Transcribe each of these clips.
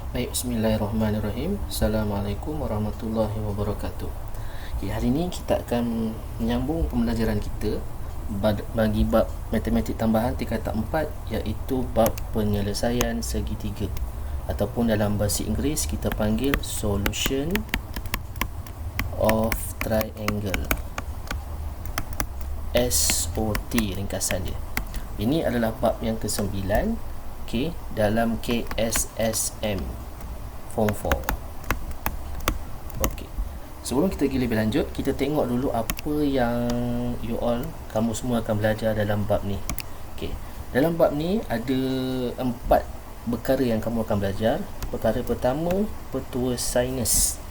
Baik, bismillahirrahmanirrahim. Assalamualaikum warahmatullahi wabarakatuh. Okay, hari ini kita akan menyambung pembelajaran kita bagi bab matematik tambahan tingkatan 4, iaitu bab penyelesaian segitiga, ataupun dalam bahasa Inggeris kita panggil solution of triangle, SOT ringkasan dia. Ini adalah bab yang ke-9, okay, dalam KSSM Form 4. Okay. Sebelum kita pergi lebih lanjut, kita tengok dulu apa yang kamu semua akan belajar dalam bab ni. Okay. Dalam bab ni ada 4 perkara yang kamu akan belajar. Perkara pertama, petua sinus.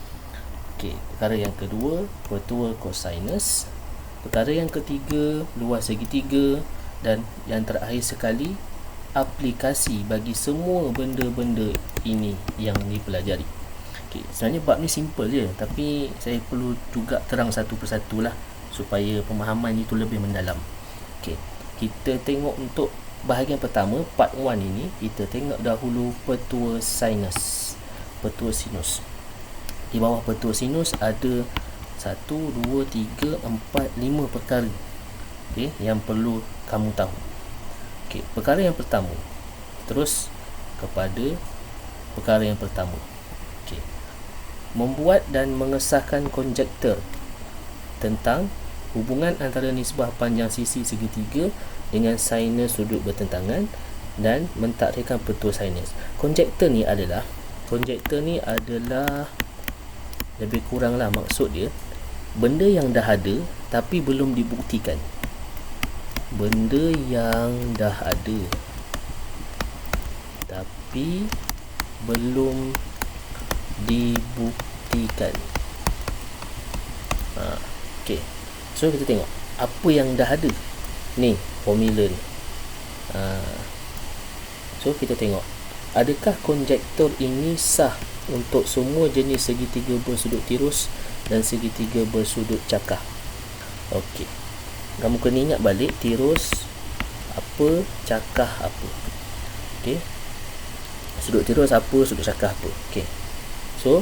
Okay. Perkara yang kedua, petua cosinus. Perkara yang ketiga, luas segitiga. Dan yang terakhir sekali, aplikasi bagi semua benda-benda ini yang dipelajari. Okay, sebenarnya bab ni simple je, tapi saya perlu juga terang satu persatu lah, supaya pemahaman itu lebih mendalam. Okay, kita tengok untuk bahagian pertama, part 1 ini, kita tengok dahulu petua sinus. Petua sinus. Di bawah petua sinus ada 1, 2, 3, 4, 5 perkara, okay, yang perlu kamu tahu. Okay, perkara yang pertama, terus kepada perkara yang pertama. Okay. Membuat dan mengesahkan konjektur tentang hubungan antara nisbah panjang sisi segitiga dengan sinus sudut bertentangan dan mentakdirkan petua sinus. Konjektur ni adalah lebih kuranglah maksud dia benda yang dah ada tapi belum dibuktikan. Benda yang dah ada tapi belum dibuktikan. Okay. So kita tengok apa yang dah ada. Ni formula ni. So kita tengok, adakah konjektur ini sah untuk semua jenis segitiga bersudut tirus dan segitiga bersudut cakah? Okey. Kamu kena ingat balik tirus apa, cakah apa. Okey. Sudut tirus apa, sudut cakah apa. Okey. So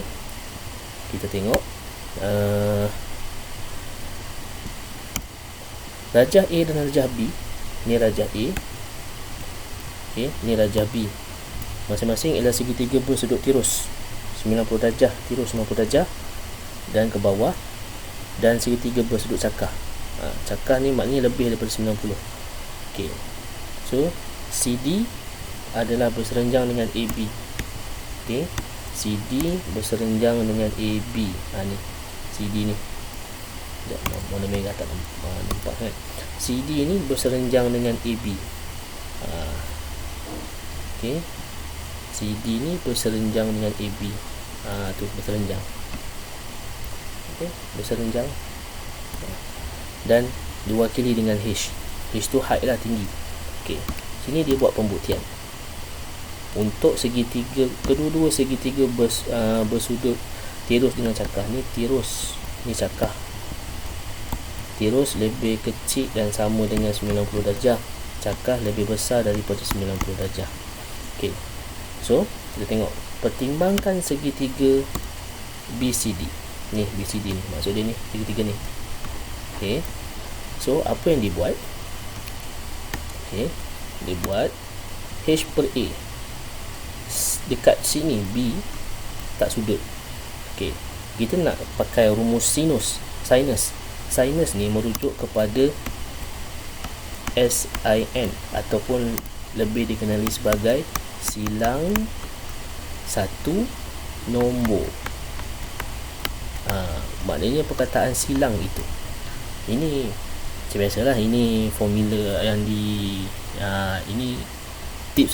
kita tengok rajah A dan rajah B. Ni rajah A. Okey, ni rajah B. Masing-masing ialah segitiga bersudut tirus 90 darjah, tirus 90 darjah dan ke bawah, dan segitiga bersudut cakah. Cakah ni maknanya lebih daripada 90. Okey. So CD adalah berserenjang dengan AB. Okey. CD berserenjang dengan AB. Ni CD ni. Warna merah tak nampak kan? CD ni berserenjang dengan AB. Okey. CD ni berserenjang dengan AB. Tu berserenjang. Okey, berserenjang. Dan diwakili dengan H. H tu height lah, tinggi. Okey, sini dia buat pembuktian untuk segitiga, kedua-dua segitiga bersudut tirus dengan cakah. Ni tirus, ni cakah. Tirus lebih kecil dan sama dengan 90 darjah, cakah lebih besar daripada 90 darjah. Okey, so kita tengok, pertimbangkan segitiga BCD. Ni BCD ni, maksud dia ni segitiga ni. Okey. So apa yang dibuat? Okey, dibuat H per A. Dekat sini B tak sudut. Okey, kita nak pakai rumus sinus. Sinus ni merujuk kepada SIN ataupun lebih dikenali sebagai silang satu nombor. Maknanya perkataan silang itu, ini macam biasalah, ini formula yang ini tips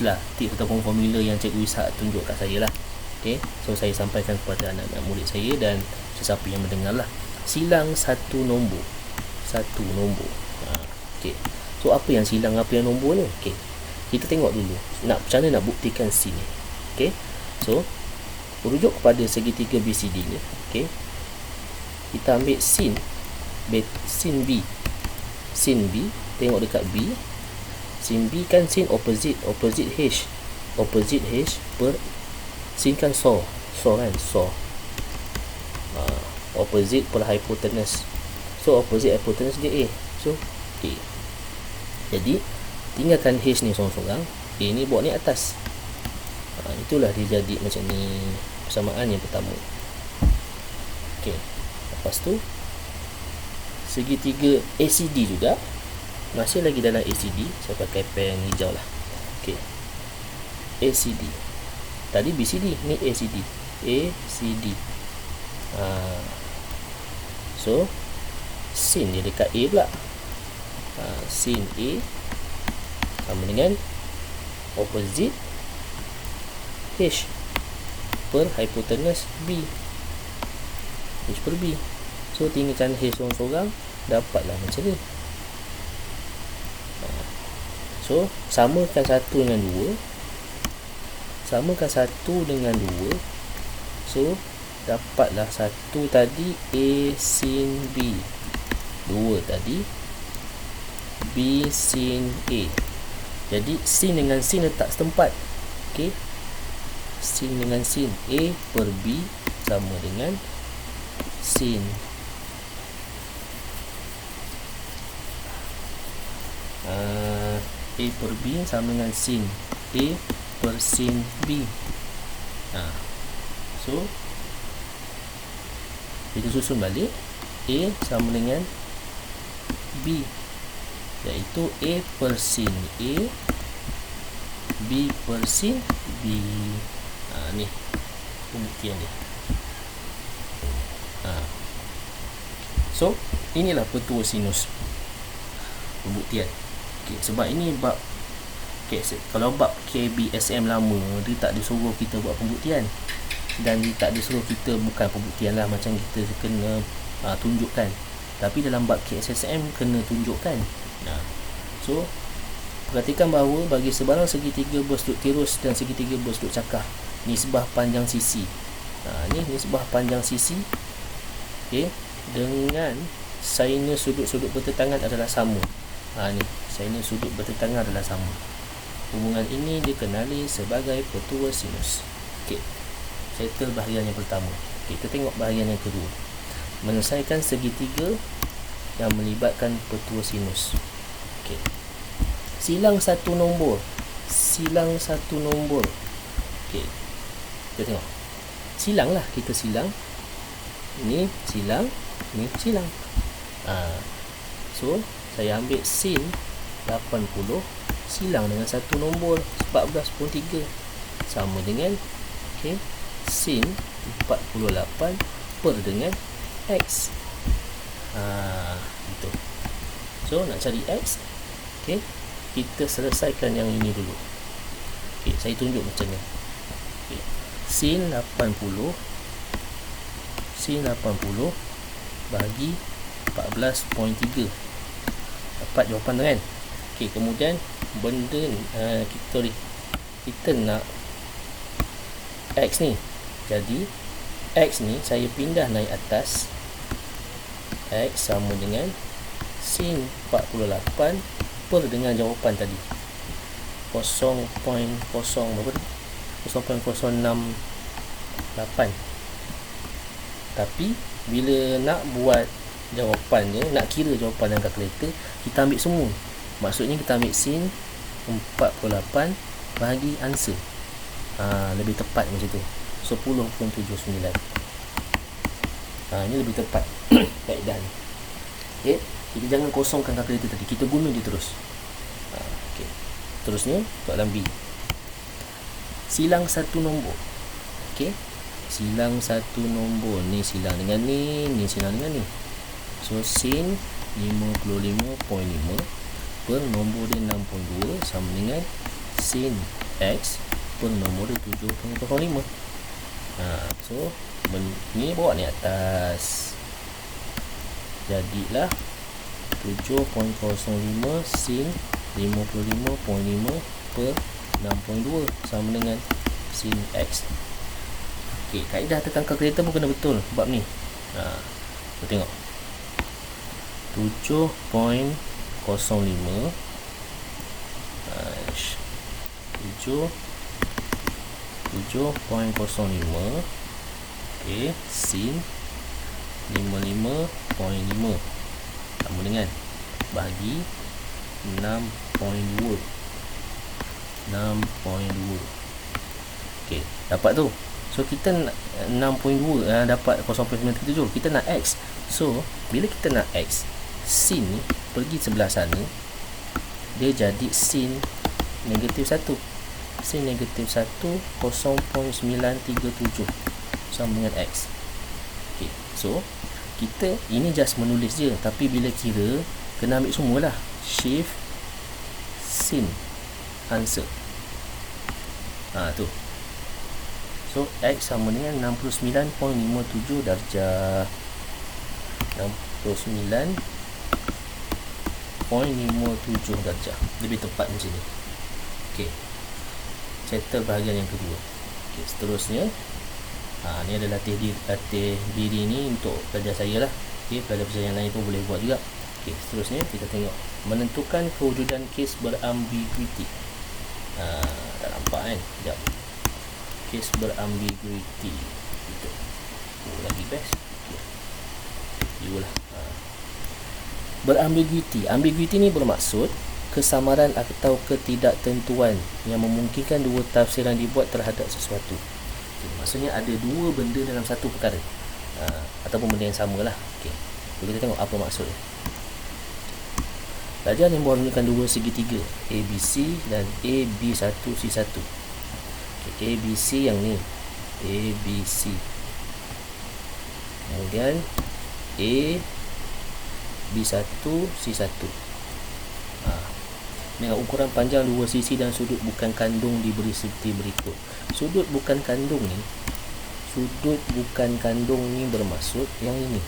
ataupun formula yang Cikgu Ishak tunjuk kat saya lah. Okay, so saya sampaikan kepada anak-anak murid saya dan sesiapa yang mendengar lah. Silang satu nombor. Okay, so apa yang silang, apa yang nombor ni? Okay, kita tengok dulu macam mana nak buktikan sin ni. Okay, so merujuk kepada segitiga BCD ni. Okay, kita ambil sin B. Sin B, tengok dekat B. Sin B kan sin opposite H. Per sin kan saw kan, saw. Opposite per hypotenuse. So opposite hypotenuse dia A. So A. Jadi tinggalkan H ni sorang-sorang, A ni bawa ni atas. Itulah dia jadi macam ni persamaan yang pertama. Okey. Lepas tu segitiga ACD juga. Masih lagi dalam ACD, saya pakai pen hijau lah. Okey. ACD. Tadi BCD, ni ACD. ACD. So sin dia dekat A pula. Sin A sama dengan opposite H per hypotenuse B. H per B. So tinggalkan H sorang-sorang, dapatlah macam ni. So samakan 1 dengan 2. Samakan 1 dengan 2. So dapatlah 1 tadi A sin B, 2 tadi B sin A. Jadi sin dengan sin letak setempat. Okey. Sin dengan sin, A per B sama dengan sin A per B sama dengan sin A per sin B. So kita susun balik. A sama dengan B, iaitu A per sin A, B per sin B. Ni pembuktian dia. So inilah petua sinus, pembuktian. Okay, sebab ini bab, kalau bab KBSM lama, dia tak disuruh kita buat pembuktian, dan dia tak disuruh kita, bukan pembuktian lah, macam kita kena tunjukkan. Tapi dalam bab KSSM kena tunjukkan. So perhatikan bahawa bagi sebarang segitiga bersudut tirus dan segitiga bersudut cakar, nisbah panjang sisi, ni nisbah panjang sisi, dengan sinus sudut-sudut bertentangan adalah sama. Ni sinus sudut bertentangan adalah sama. Hubungan ini dikenali sebagai petua sinus. Settle bahagian yang pertama. Kita tengok bahagian yang kedua. Menyelesaikan segitiga yang melibatkan petua sinus. Silang satu nombor. Silang satu nombor. Kita tengok. Silang lah, kita silang. Ni silang, ni silang. So saya ambil sin 80 silang dengan satu nombor 14.3 sama dengan sin 48 per dengan X. Itu. So nak cari X, kita selesaikan yang ini dulu. Saya tunjuk macam ni. Sin 80 bagi 14.3 dapat jawapan tu kan. Kemudian benda kita nak X ni. Jadi X ni saya pindah naik atas. X sama dengan sin 48 per dengan jawapan tadi 0.068. Tapi bila nak buat jawapan dia, nak kira jawapan dalam kalkulator, kita ambil semua. Maksudnya kita ambil sin 48 bahagi answer. Lebih tepat macam tu, 10.79. Ini lebih tepat kaedah ni. Kita jangan kosongkan kalkulator tadi, kita guna je terus. Terusnya soalan B. Silang satu nombor. Silang satu nombor. Ni silang dengan ni, ni silang dengan ni. So sin 55.5 per nombor dia 6.2 sama dengan sin X per nombor dia 7.05. So ni bawa ni atas, jadilah 7.05 sin 55.5 per 6.2 sama dengan sin X. Kaedah tekan kalkulator pun kena betul bab ni. Kita tengok 7.05 7 7.05. Okey, sin 55.5 sama dengan bagi 6.2. Okey, dapat tu. So kita nak 6.2 dapat 0.97. Kita nak X. So bila kita nak X, sin ni pergi sebelah sana, dia jadi sin negatif 1. Sin negatif 1 0.937 sama dengan X. Okey, so kita ini just menulis je, tapi bila kira kena ambil semualah. Shift sin answer. Tu. So X sama dengan 69.57 darjah. 69.57 darjah. Lebih tepat macam ni. Okey. Settle bahagian yang kedua. Okey, seterusnya ni adalah latih diri ni untuk pelajar saya lah. Okey, pelajar-pelajar yang lain pun boleh buat juga. Okey, seterusnya kita tengok menentukan kewujudan kes berambiguiti. Tak nampak kan? Sekejap. Kes berambiguiti. Kita lagi best. You lah. Berambiguiti. Ambiguiti ni bermaksud kesamaran atau ketidaktentuan yang memungkinkan dua tafsiran dibuat terhadap sesuatu. Okay, maksudnya ada dua benda dalam satu perkara, ataupun benda yang sama lah. Okay. So, kita tengok apa maksudnya. Pelajar yang menggunakan dua segitiga ABC dan AB1C1. Okay, ABC yang ni, ABC. Kemudian AB1C1. Dengan ukuran panjang dua sisi dan sudut bukan kandung diberi seperti berikut. Sudut bukan kandung ni bermaksud yang ini.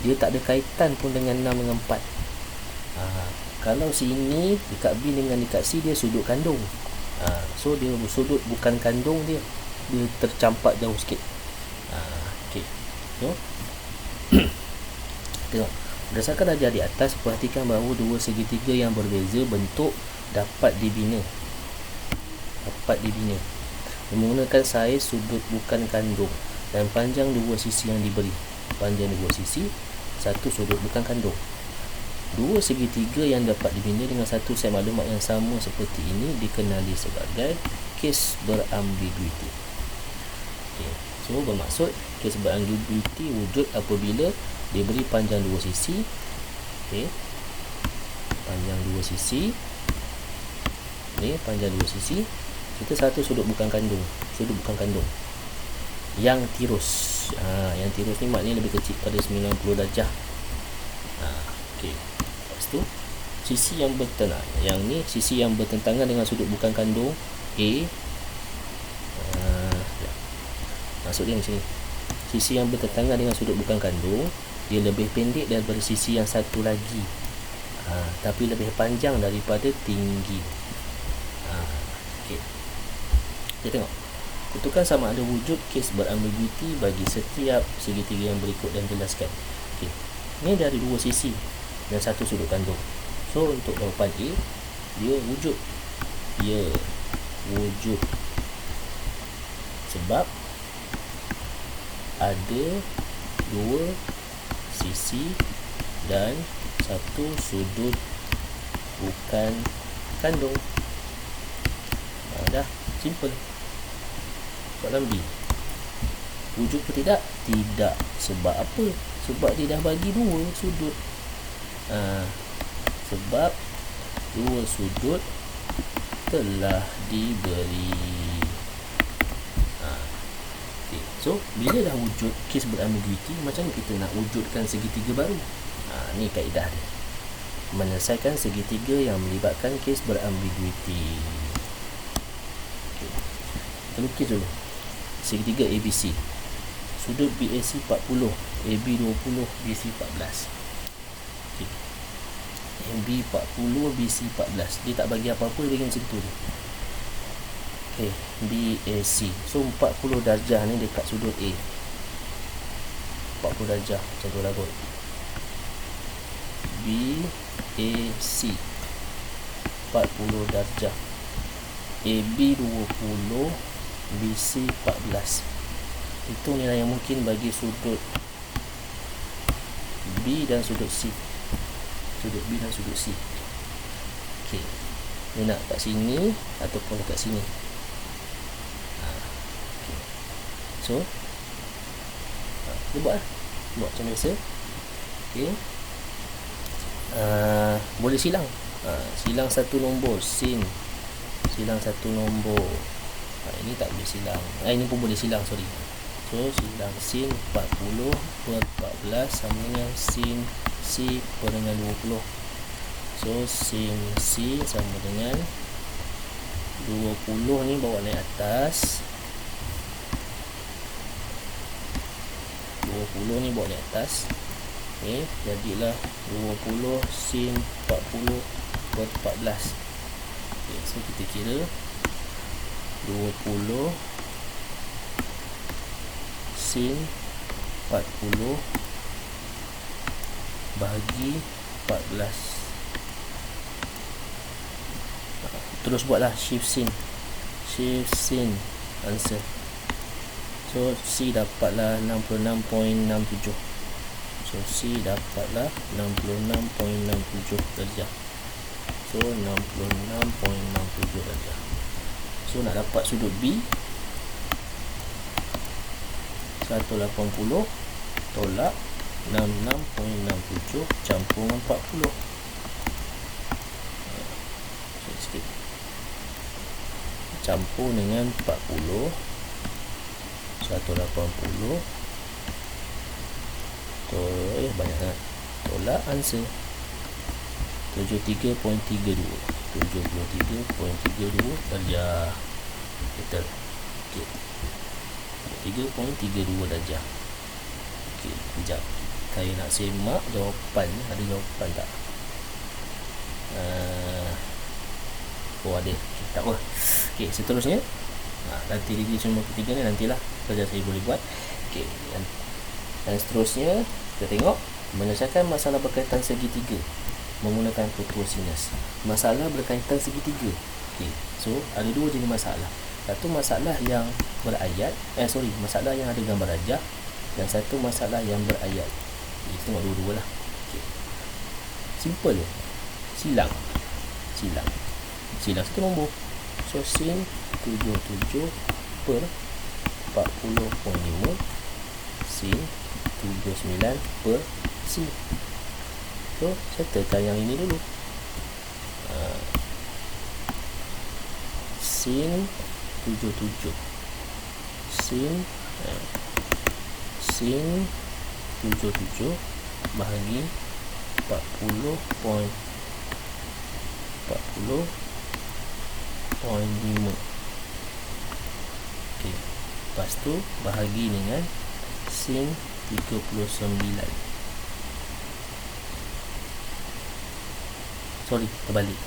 Dia tak ada kaitan pun dengan 6 dengan 4. Kalau sini dekat B dengan dekat C, dia sudut kandung. So dia sudut bukan kandung dia tercampak jauh sikit. Okay. So tengok, berdasarkan ajar di atas, perhatikan bahawa dua segitiga yang berbeza bentuk dapat dibina menggunakan saiz sudut bukan kandung dan panjang dua sisi yang diberi. Panjang dua sisi, satu sudut bukan kandung. Dua segitiga yang dapat dibina dengan satu set maklumat yang sama seperti ini dikenali sebagai kes berambiguiti. Okay. So bermaksud kes berambiguiti wujud apabila diberi panjang dua sisi. Okay. Panjang dua sisi. Ni panjang dua sisi. Kita satu sudut bukan kandung. Yang tirus. Yang tirus ni maknanya lebih kecil pada 90 darjah. Okey. Lepas tu sisi yang bertentangan. Yang ni sisi yang bertentangan dengan sudut bukan kandung A. Maksud dia macam ni. Sisi yang bertentangan dengan sudut bukan kandung, dia lebih pendek daripada sisi yang satu lagi, tapi lebih panjang daripada tinggi. Okay. Kita tengok. Tentukan sama ada wujud kes berambiguiti bagi setiap segitiga yang berikut dan jelaskan. Okay. Ini dari dua sisi dan satu sudut kandung. So untuk jawapan A, dia wujud. Ya, wujud. Sebab ada dua sisi dan satu sudut bukan kandung. Dah, simple. Soalan B, wujud ke tidak? Tidak. Sebab apa? Sebab dia dah bagi dua sudut. Sebab dua sudut telah diberi. Okay. So bila dah wujud kes berambiguiti, macam mana kita nak wujudkan segitiga baru? Ni kaedah dia. Menyelesaikan segitiga yang melibatkan kes berambiguiti. Okay. Kita lukis dulu segitiga ABC. Sudut BAC 40, AB 20, BC 14. Okay. AB 40, BC 14. Dia tak bagi apa-apa, dia bagi macam tu. Okay, BAC. So 40 darjah ni dekat sudut A. 40 darjah macam tu lah kot. BAC 40 darjah. AB 20, BC 14. Itu nilai yang mungkin bagi sudut B dan sudut C. Sudut B dan sudut C. Okey. Ni nak kat sini ataupun kat sini. Okay. So kita buat macam biasa. Okey. Boleh silang. Silang satu nombor sin. Silang satu nombor. Ini tak boleh silang. Ini pun boleh silang, sorry. So silang sin 40 per 14 sama dengan sin C per dengan 20. So sin C sama dengan 20 ni bawa naik atas. 20 ni bawa naik atas. Okey, jadilah 20 sin 40 per 14. Okey, so kita kira 20 sin 40 bahagi 14. Terus buatlah shift sin answer. So C dapatlah 66.67. So C dapatlah 66.67 darjah. So 66.67 darjah. So nak dapat sudut B 180 tolak 66.67 campur dengan 40. Sikit. Campur dengan 40 180 banyak sangat. Tolak answer 73.32 darjah. Betul. Okey. 3.32 darjah. Okey, sekejap. Saya nak semak jawapan. Ada jawapan tak? Ada. Okay, tak apa. Okey, seterusnya. Nanti lagi cuma ketiga ni nantilah saja saya boleh buat. Okey, dan seterusnya kita tengok menyelesaikan masalah berkaitan segitiga menggunakan pertua sinus. Masalah berkaitan segitiga. Okey, so ada dua jenis masalah. Satu masalah yang berayat, masalah yang ada gambar rajah, dan satu masalah yang berayat. Kita tengok dua-dua lah. Okay. Simple. Silang satu nombor. So sin 77 per 40.5 sin 79 per C. So settlekan yang ini dulu. Sin 77 sin 77 bahagi 40.5. Okey, lepas tu bahagi dengan sin 39. Terbalik.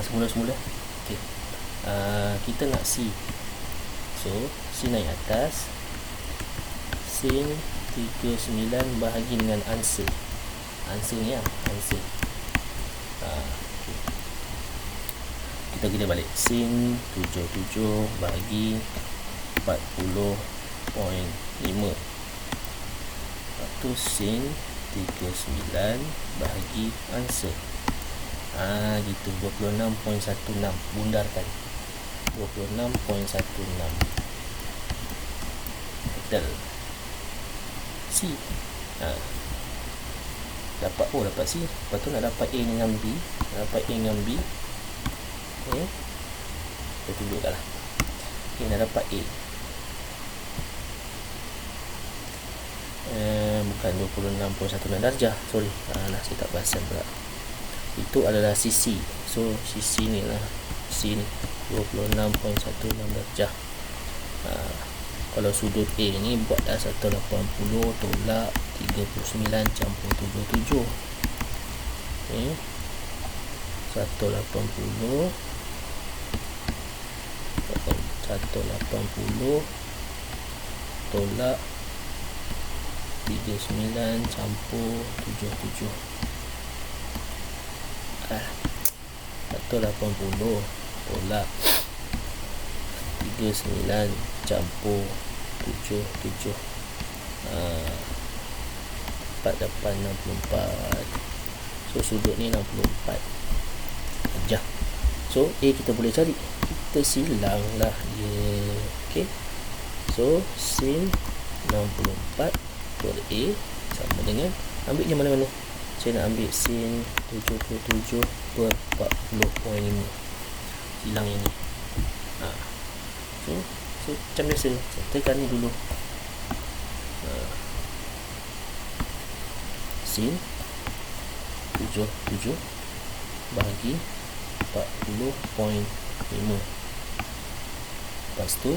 Semula. Okey. Kita nak C. So C naik atas. Sin 39 bahagi dengan answer. Answer ni lah. Answer. Okay. Kita kira balik. Sin 77 bahagi 40.5. Lepas tu sin 39 bahagi answer. Gitu. 26.16. Bundarkan. 26.16. Betul. C. Dapat C. Lepas tu nak dapat A dengan B. Okay. Kita tunjukkan lah. Okay, nak dapat A. Bukan 26.16 darjah. Sorry. Saya tak perasan pula. Itu adalah sisi. So sisi ni lah. C ni 26.16 darjah. Kalau sudut A ni buatlah 180 tolak 39 campur 77. Okay. 180 tolak 39 campur 77. 180 tolak 39 campur 77, 4 dapat 64. So sudut ni 64 aja. So A kita boleh cari, kita silang lah dia. Okay, so sin 64 per A sama dengan, ambil je mana-mana. Saya nak ambil sin 77 per 40.5, silang yang ni. So macam biasa, saya tekan ni dulu. Sin 77 bahagi 40.5. Lepas tu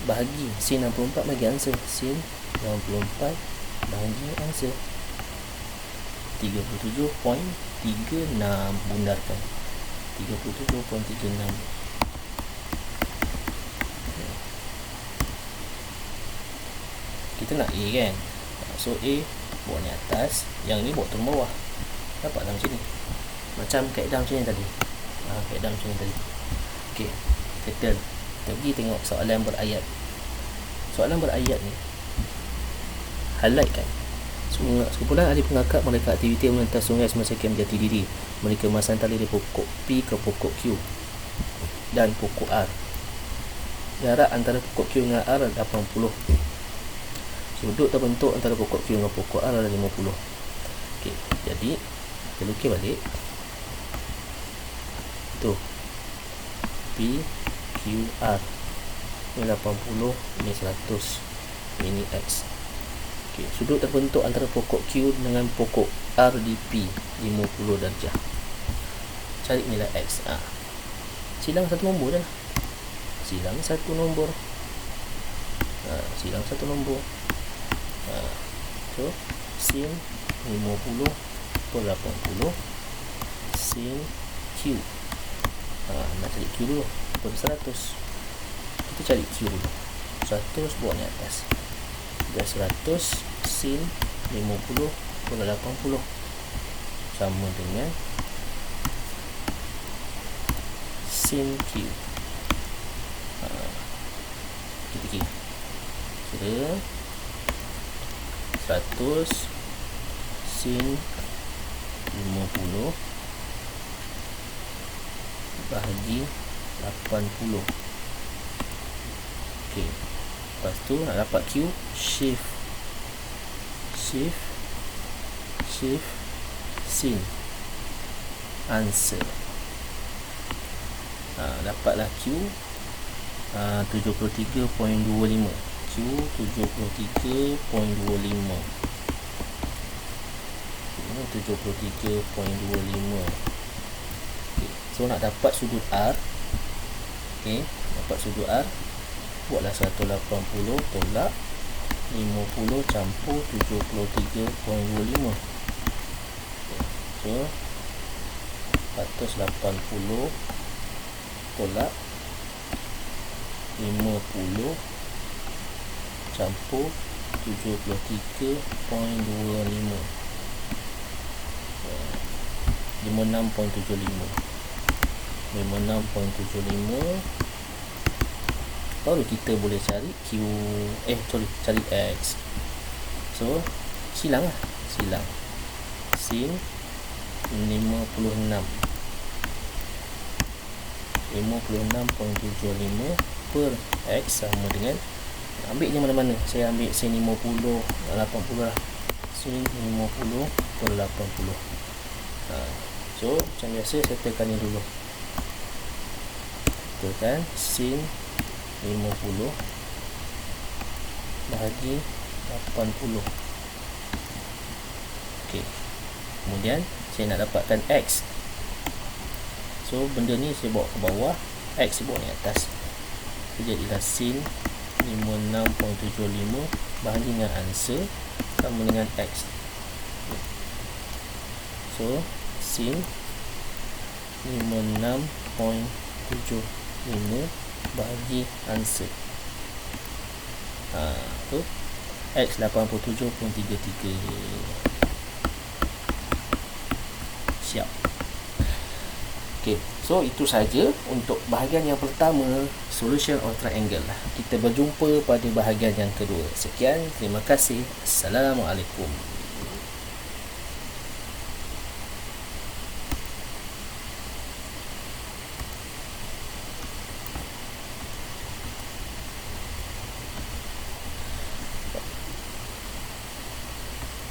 bahagi sin 64 bagi answer. Sin 64 bahagi answer 37.36. Bundarkan 37.36. Kita nak A kan, so A bawa ni atas, yang ni bawa turun bawah. Dapatlah macam ni, macam kaedah macam ni tadi. Kaedah macam ni tadi. Okay, kita pergi tengok soalan berayat. Soalan berayat ni, highlight kan. Sekumpulan ahli pengakap mereka aktiviti melintas sungai semasa kem jati diri. Mereka memasang tali dari pokok P ke pokok Q dan pokok R. Jarak antara pokok Q dengan R 80. Sudut terbentuk antara pokok Q dengan pokok R adalah 50. Okey, jadi kita lukis balik. Tu P Q R ni 80, ni 100, ini X. Okey, sudut terbentuk antara pokok Q dengan pokok R di P 50 darjah. Cari nilai X. Silang satu nombor je lah. Silang satu nombor. Silang satu nombor. So sin 50 per 80 sin Q. Nak cari Q dulu per 100. Kita cari Q dulu. 100 buat ni atas. Dah 100 sin 50 per 80 sama dengan sin Q. Kita kira sudah 100 sin 50 bahagi 80. Okey, lepas tu nak dapat Q, shift sin, answer. Dapatlah Q 73.25. Q 73.25. 73.25. Okay. So nak dapat sudut R. Okay, dapat sudut R, buatlah 180 tolak 50 campur 73.25. So 180 tolak 50 campur 73.25, 56.75. Baru kita boleh cari Q, cari X. So silang lah, silang sin 56 56.75 per X sama dengan, ambil je mana-mana. Saya ambil sin 50 80 lah. Sin 50 per 80. So macam biasa saya tekan ni dulu. Tekan sin 50 bahagi 80. Okey. Kemudian saya nak dapatkan X. So benda ni saya bawa ke bawah, X saya bawa ni atas. Jadilah sin 56.75 bahagi dengan answer sama dengan X. So sin 56.75 bahagi answer. Tu X 87.33. Siap. Ok, Okey, so itu saja untuk bahagian yang pertama, solution of triangle. Kita berjumpa pada bahagian yang kedua. Sekian, terima kasih. Assalamualaikum.